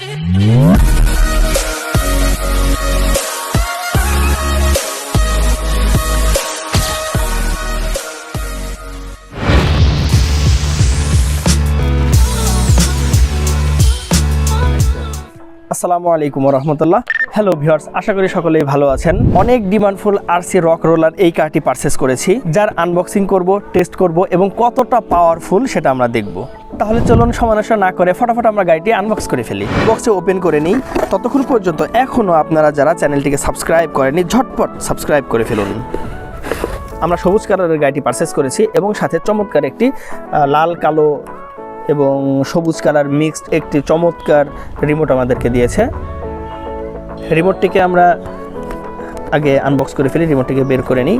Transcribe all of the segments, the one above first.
আসসালামু আলাইকুম ওয়া রাহমাতুল্লাহ। হ্যালো ভিউয়ার্স, আশা করি সকলেই ভালো আছেন। অনেক ডিমান্ডফুল আরসি রক রোলার এই কারটি পারচেজ করেছি, যার আনবক্সিং করব, টেস্ট করব এবং কতটা পাওয়ারফুল সেটা আমরা দেখব। তাহলে চলুন সমালোচনা না করে ফটাফট আমরা গাড়িটি আনবক্স করে ফেলি। বক্সে ওপেন করে নিই। ততক্ষণ পর্যন্ত এখনও আপনারা যারা চ্যানেলটিকে সাবস্ক্রাইব করেনি ঝটপট সাবস্ক্রাইব করে ফেলুন। আমরা সবুজ কালারের গাড়িটি পারচেজ করেছি এবং সাথে চমৎকার একটি লাল কালো এবং সবুজ কালার মিক্সড একটি চমৎকার রিমোট আমাদেরকে দিয়েছে। রিমোটটিকে আমরা আগে আনবক্স করে ফেলি, রিমোটটিকে বের করে নিই।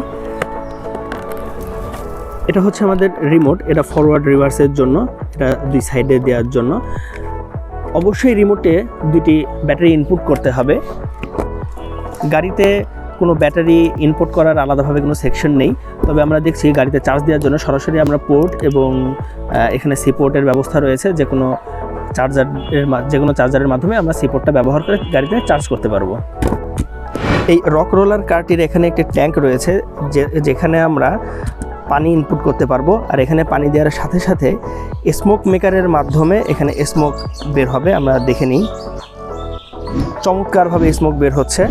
এটা হচ্ছে আমাদের রিমোট, এটা ফরওয়ার্ড রিভার্সের জন্য, এটা দুই সাইডে দেওয়ার জন্য। অবশ্যই রিমোটে দুটি ব্যাটারি ইনপুট করতে হবে। গাড়িতে কোনো ব্যাটারি ইনপুট করার আলাদাভাবে কোনো সেকশন নেই, তবে আমরা দেখছি গাড়িতে চার্জ দেওয়ার জন্য সরাসরি আমরা পোর্ট এবং এখানে সি পোর্টের ব্যবস্থা রয়েছে। যে কোনো চার্জারের মাধ্যমে আমরা সি পোর্টটা ব্যবহার করে গাড়িতে চার্জ করতে পারবো। এই রক রোলার কারটির এখানে একটি ট্যাঙ্ক রয়েছে যেখানে আমরা পানি ইনপুট করতে পারবো, আর এখানে পানি দেওয়ার সাথে সাথে স্মোক মেকারের মাধ্যমে এখানে স্মোক বের হবে। আমরা দেখে নিই, চমৎকারভাবে স্মোক বের হচ্ছে,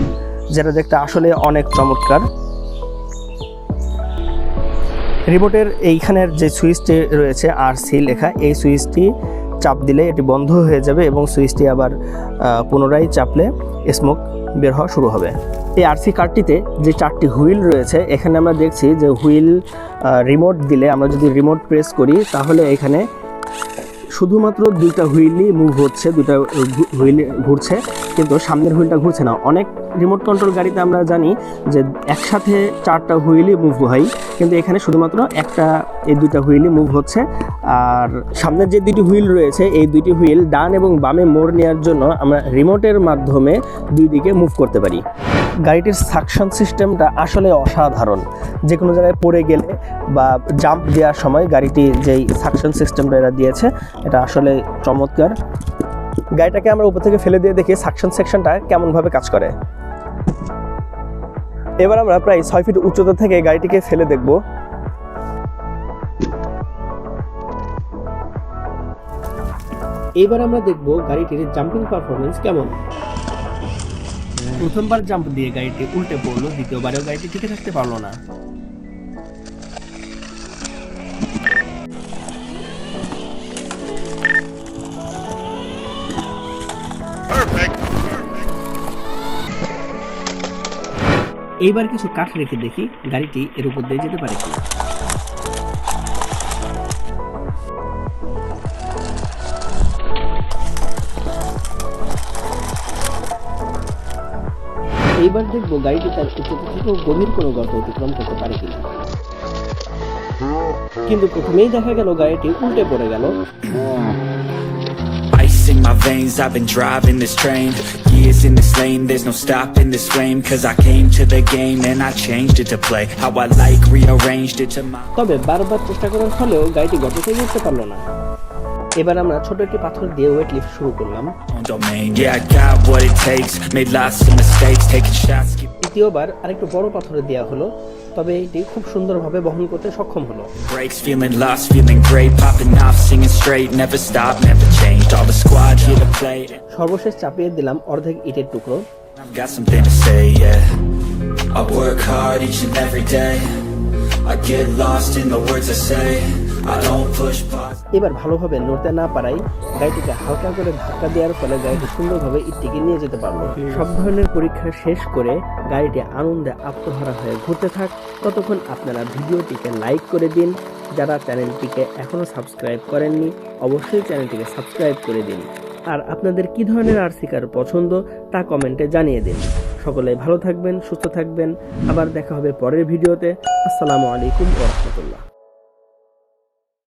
যেটা দেখতে আসলে অনেক চমৎকার। রিমোটের এইখানের যে সুইচটি রয়েছে আরসি লেখা, এই সুইচটি চাপ দিলে এটি বন্ধ হয়ে যাবে এবং সুইচটি আবার পুনরায় চাপলে স্মোক বের হওয়া শুরু হবে। এই আরসি কারটিতে যে 4টি হুইল রয়েছে, এখানে আমরা দেখছি যে হুইল রিমোট দিলে, আমরা যদি রিমোট প্রেস করি তাহলে এখানে শুধুমাত্র 2টা হুইলই মুভ হচ্ছে, 2টা হুইল ঘুরছে, কিন্তু সামনের হুইলটা ঘুরছে না। অনেক রিমোট কন্ট্রোল গাড়িতে আমরা জানি যে একসাথে 4টা হুইলই মুভ হয়, কিন্তু এখানে শুধুমাত্র এই 2টা হুইলই মুভ হচ্ছে। আর সামনের যে 2টি হুইল রয়েছে, এই 2টি হুইল ডান এবং বামে মোড় নেওয়ার জন্য আমরা রিমোটের মাধ্যমে দুই দিকে মুভ করতে পারি। গাড়িটির সাকশন সিস্টেমটা আসলে অসাধারণ। যে কোনো জায়গায় পড়ে গেলে বা জাম্প দেওয়ার সময় গাড়িটি যেই সাকশন সিস্টেমটা এরা দিয়েছে, এটা আসলে চমৎকার। গাড়িটাকে আমরা উপর থেকে ফেলে দিয়ে দেখি সাকশন সেকশনটা কেমনভাবে কাজ করে। এবার আমরা প্রায় 6 ফিট উচ্চতা থেকে গাড়িটিকে ফেলে দেখব। এবার আমরা দেখব গাড়িটির জাম্পিং পারফরমেন্স কেমন। প্রথমবার জাম্প দিয়ে গাড়িটি উল্টে পড়লো, দ্বিতীয়বারেও গাড়িটি টিকে থাকতে পারলো না। এইবার কিছু কাঠ রেখে দেখি গাড়িটি এর উপর দিয়ে যেতে পারে কিনা। এইবার দেখবো গাড়িটি তার উচ্চতা থেকেও গভীর কোনো গর্ত অতিক্রম করতে পারে কিনা। কিন্তু প্রথমেই দেখা গেল গাড়িটি উল্টে পড়ে গেল। In my veins, I've been driving this train. Years in this lane, there's no stopping this flame. Cause I came to the game and I changed it to play how I like, rearranged it to my... তবে বারবার চেষ্টা করার ফলেও গাড়িটি গর্ত থেকে উঠতে পারলো না। এবার আমরা ছোট একটি পাথর দিয়ে ওয়েট লিফট শুরু করলাম। Yeah, I got what it takes, made lots of mistakes, taking shots. দ্বিতীয়বার আরেকটু বড় পাথরে দেওয়া হলো, তবে এটি খুব সুন্দরভাবে বহন করতে সক্ষম হলো। Breaks, feeling lost, feeling great, popping off, singing straight, never stop, never changed. All the squad here to play. সর্বশেষ চাপিয়ে দিলাম অর্ধেক ইটের টুকরো। I've got something to say, yeah. I work hard each and every day. I get lost in the words I say. I don't push pause. এবার ভালোভাবে নড়তে না পারাই গাড়িটিকে হালকা করে ধাক্কা দেওয়ার ফলে গাড়িটি সুন্দরভাবে ইটটিকে নিয়ে যেতে পারলো। সব ধরনের পরীক্ষা শেষ করে গাড়িটি আনন্দে আত্মহারা হয়ে ঘুরতে থাক। ততক্ষণ আপনারা ভিডিওটিকে লাইক করে দিন। যারা চ্যানেলটিকে এখনো সাবস্ক্রাইব করেননি, অবশ্যই চ্যানেলটিকে সাবস্ক্রাইব করে দিন। আর আপনাদের কি ধরনের আরসি কার পছন্দ তা কমেন্টে জানিয়ে দিন। সকলে ভালো থাকবেন, সুস্থ থাকবেন। আবার দেখা হবে পরের ভিডিওতে। আসসালামু আলাইকুম ওয়া রাহমাতুল্লাহ।